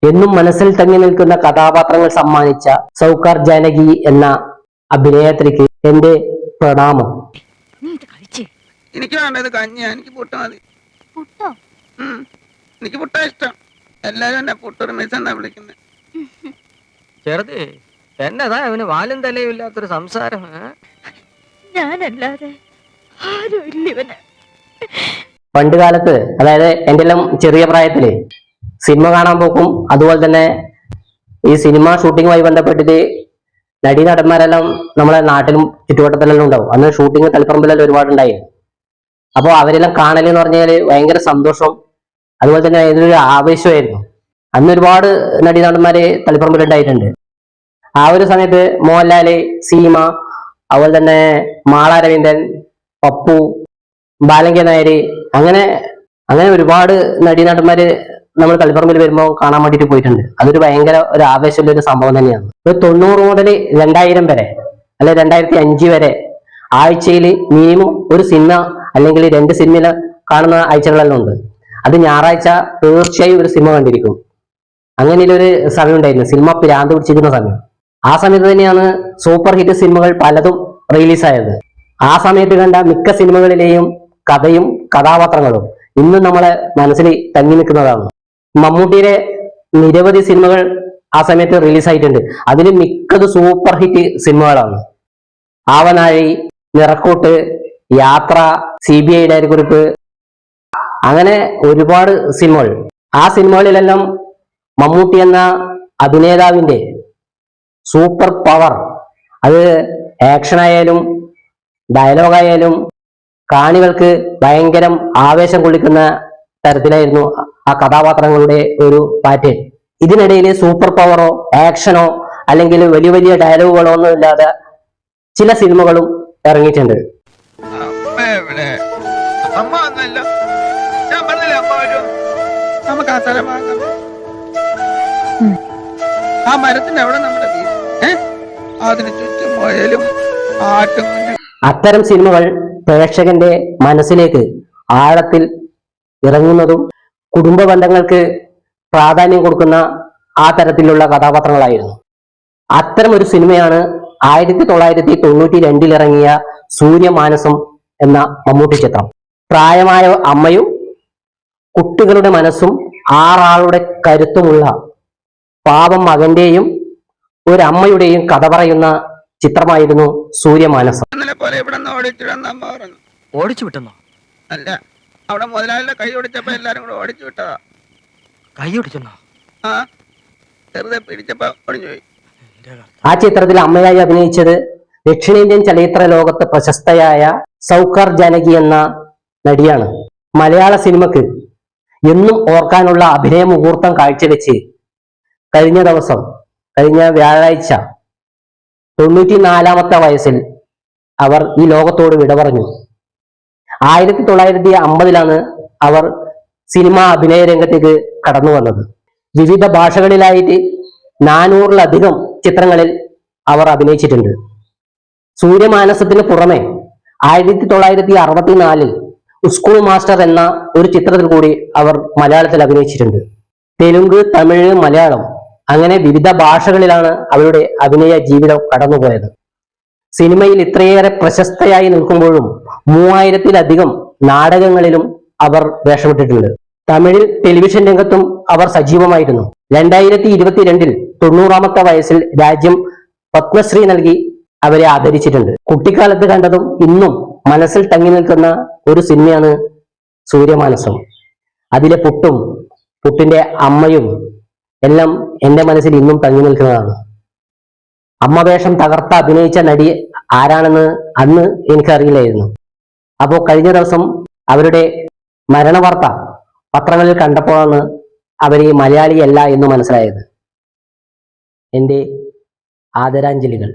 എന്നും മനസ്സിൽ തങ്ങി നിൽക്കുന്ന കഥാപാത്രങ്ങൾ സമ്മാനിച്ച സൗകാർ ജാനകി എന്ന അഭിനേത്രിക്ക് എന്റെ പ്രണാമം. എനിക്ക് വേണ്ടത് കഞ്ഞിയാ, എനിക്ക് പുട്ട് മതി. എനിക്ക് പുട്ടാ ഇഷ്ടം. എല്ലാരും എന്നെ പുട്ടൊരു മിസ് എന്നാ വിളിക്കുന്നത്. ചെറുതേ എന്നതാ അവന് വാലും തലയും ഇല്ലാത്തൊരു സംസാരം. ഞാനല്ലാതെ ആരും ഇല്ല ഇവന്. പണ്ട് കാലത്ത്, അതായത് എൻ്റെ എല്ലാം ചെറിയ പ്രായത്തില് സിനിമ കാണാൻ പോക്കും, അതുപോലെ തന്നെ ഈ സിനിമ ഷൂട്ടിങ്ങുമായി ബന്ധപ്പെട്ടിട്ട് നടന്മാരെല്ലാം നമ്മളെ നാട്ടിലും ചുറ്റുവട്ടത്തിലെല്ലാം ഉണ്ടാവും. അന്ന് ഷൂട്ടിങ് തളിപ്പറമ്പിലെല്ലാം ഒരുപാടുണ്ടായി. അപ്പോൾ അവരെല്ലാം കാണലെന്ന് പറഞ്ഞാൽ ഭയങ്കര സന്തോഷം, അതുപോലെ തന്നെ അതിനൊരു ആവേശമായിരുന്നു. അന്ന് ഒരുപാട് നടന്മാര് തളിപ്പറമ്പിലുണ്ടായിട്ടുണ്ട്. ആ ഒരു സമയത്ത് മോഹൻലാല്, സീമ, അതുപോലെ തന്നെ മാള രവീന്ദ്രൻ, പപ്പു, ബാലങ്ക നായര്, അങ്ങനെ ഒരുപാട് നടന്മാര് നമ്മൾ തളിപ്പറമ്പിൽ വരുമ്പോൾ കാണാൻ വേണ്ടിയിട്ട് പോയിട്ടുണ്ട്. അതൊരു ഭയങ്കര ഒരു ആവേശമുള്ള ഒരു സംഭവം തന്നെയാണ്. ഒരു 90 മുതൽ 2000 വരെ, അല്ലെ 2005 വരെ ആഴ്ചയിൽ മിനിമം ഒരു സിനിമ അല്ലെങ്കിൽ 2 സിനിമ കാണുന്ന ആഴ്ചകളെല്ലാം ഉണ്ട്. അത് ഞായറാഴ്ച തീർച്ചയായും ഒരു സിനിമ കണ്ടിരിക്കും. അങ്ങനെയൊരു സമയം ഉണ്ടായിരുന്നു, സിനിമ പിരാന്ത് പിടിച്ചിരിക്കുന്ന സമയം. ആ സമയത്ത് തന്നെയാണ് സൂപ്പർ ഹിറ്റ് സിനിമകൾ പലതും റിലീസായത്. ആ സമയത്ത് കണ്ട മിക്ക സിനിമകളിലെയും കഥയും കഥാപാത്രങ്ങളും ഇന്നും നമ്മളെ മനസ്സിൽ തങ്ങി നിൽക്കുന്നതാണ്. മമ്മൂട്ടിയുടെ നിരവധി സിനിമകൾ ആ സമയത്ത് റിലീസായിട്ടുണ്ട്. അതിൽ മിക്കത് സൂപ്പർ ഹിറ്റ് സിനിമകളാണ്. ആവനാഴി, നിറക്കൂട്ട്, യാത്ര, CBI ഡയറിക്കുറിപ്പ്, അങ്ങനെ ഒരുപാട് സിനിമകൾ. ആ സിനിമകളിലെല്ലാം മമ്മൂട്ടി എന്ന അഭിനേതാവിന്റെ സൂപ്പർ പവർ, അത് ആക്ഷനായാലും ഡയലോഗായാലും കാണികൾക്ക് ഭയങ്കരം ആവേശം കൊള്ളിക്കുന്ന തരത്തിലായിരുന്നു ആ കഥാപാത്രങ്ങളുടെ ഒരു പാറ്റേൺ. ഇതിനിടയിൽ സൂപ്പർ പവറോ ആക്ഷനോ അല്ലെങ്കിൽ വലിയ വലിയ ഡയലോഗുകളോ ഒന്നും ഇല്ലാതെ ചില സിനിമകളും ഇറങ്ങിയിട്ടുണ്ട്. ആ മരത്തിന്റെ അവിടെ നമ്മുടെ അതിന് ചുറ്റും മുയലും ആട്ടും. അത്തരം സിനിമകൾ പ്രേക്ഷകന്റെ മനസ്സിലേക്ക് ആഴത്തിൽ ഇറങ്ങുന്നതും കുടുംബ ബന്ധങ്ങൾക്ക് പ്രാധാന്യം കൊടുക്കുന്ന ആ തരത്തിലുള്ള കഥാപാത്രങ്ങളായിരുന്നു. അത്തരം ഒരു സിനിമയാണ് 1992 ഇറങ്ങിയ സൂര്യമാനസം എന്ന മമ്മൂട്ടി ചിത്രം. പ്രായമായ അമ്മയും കുട്ടികളുടെ മനസ്സും 6 ആളുടെ കരുത്തുമുള്ള പാവം മകന്റെയും ഒരു അമ്മയുടെയും കഥ പറയുന്ന ചിത്രമായിരുന്നു സൂര്യമാനസം. ഓടിച്ചു വിട്ടെന്നോ? അല്ല, അവിടെ മുതലാളിയുടെ കൈ ഓടിച്ചപ്പോ എല്ലാരും കൂടെ ഓടിച്ചു വിട്ടതാ. കൈ ഓടിച്ചെന്നോ? ആ, ചെറുതെ പിടിച്ചപ്പോ ഓടിഞ്ഞുപോയി. ആ ചിത്രത്തിൽ അമ്മയായി അഭിനയിച്ചത് ദക്ഷിണേന്ത്യൻ ചലച്ചിത്ര ലോകത്ത് പ്രശസ്തയായ സൗകാർ ജാനകി എന്ന നടിയാണ്. മലയാള സിനിമക്ക് എന്നും ഓർക്കാനുള്ള അഭിനയ മുഹൂർത്തം കാഴ്ചവെച്ച് കഴിഞ്ഞ വ്യാഴാഴ്ച 94-ാമത്തെ വയസ്സിൽ അവർ ഈ ലോകത്തോട് വിട പറഞ്ഞു. 1950-ലാണ് അവർ സിനിമാ അഭിനയ രംഗത്തേക്ക് കടന്നു വന്നത്. വിവിധ ഭാഷകളിലായിട്ട് 400-ലധികം ചിത്രങ്ങളിൽ അവർ അഭിനയിച്ചിട്ടുണ്ട്. സൂര്യമാനസത്തിന് പുറമെ 1964-ൽ സ്കൂൾ മാസ്റ്റർ എന്ന ഒരു ചിത്രത്തിൽ കൂടി അവർ മലയാളത്തിൽ അഭിനയിച്ചിട്ടുണ്ട്. തെലുങ്ക്, തമിഴ്, മലയാളം അങ്ങനെ വിവിധ ഭാഷകളിലാണ് അവരുടെ അഭിനയ ജീവിതം കടന്നുപോയത്. സിനിമയിൽ ഇത്രയേറെ പ്രശസ്തയായി നിൽക്കുമ്പോഴും 3000-ലധികം നാടകങ്ങളിലും അവർ വേഷമിട്ടിട്ടുണ്ട്. തമിഴിൽ ടെലിവിഷൻ രംഗത്തും അവർ സജീവമായിരുന്നു. 2022-ൽ 90-ാമത്തെ വയസ്സിൽ രാജ്യം പത്മശ്രീ നൽകി അവരെ ആദരിച്ചിട്ടുണ്ട്. കുട്ടിക്കാലത്ത് കണ്ടതും ഇന്നും മനസ്സിൽ തങ്ങി നിൽക്കുന്ന ഒരു സിനിമയാണ് സൂര്യമാനസം. അതിലെ പുട്ടിന്റെ അമ്മയും എല്ലാം എന്റെ മനസ്സിൽ ഇന്നും തങ്ങി നിൽക്കുന്നതാണ്. അമ്മ വേഷം തകർത്ത അഭിനയിച്ച നടി ആരാണെന്ന് അന്ന് എനിക്കറിയില്ലായിരുന്നു. അപ്പോൾ കഴിഞ്ഞ ദിവസം അവരുടെ മരണവാർത്ത പത്രങ്ങളിൽ കണ്ടപ്പോഴാണ് അവര് മലയാളിയല്ല എന്ന് മനസ്സിലായത്. എന്റെ ആദരാഞ്ജലികൾ.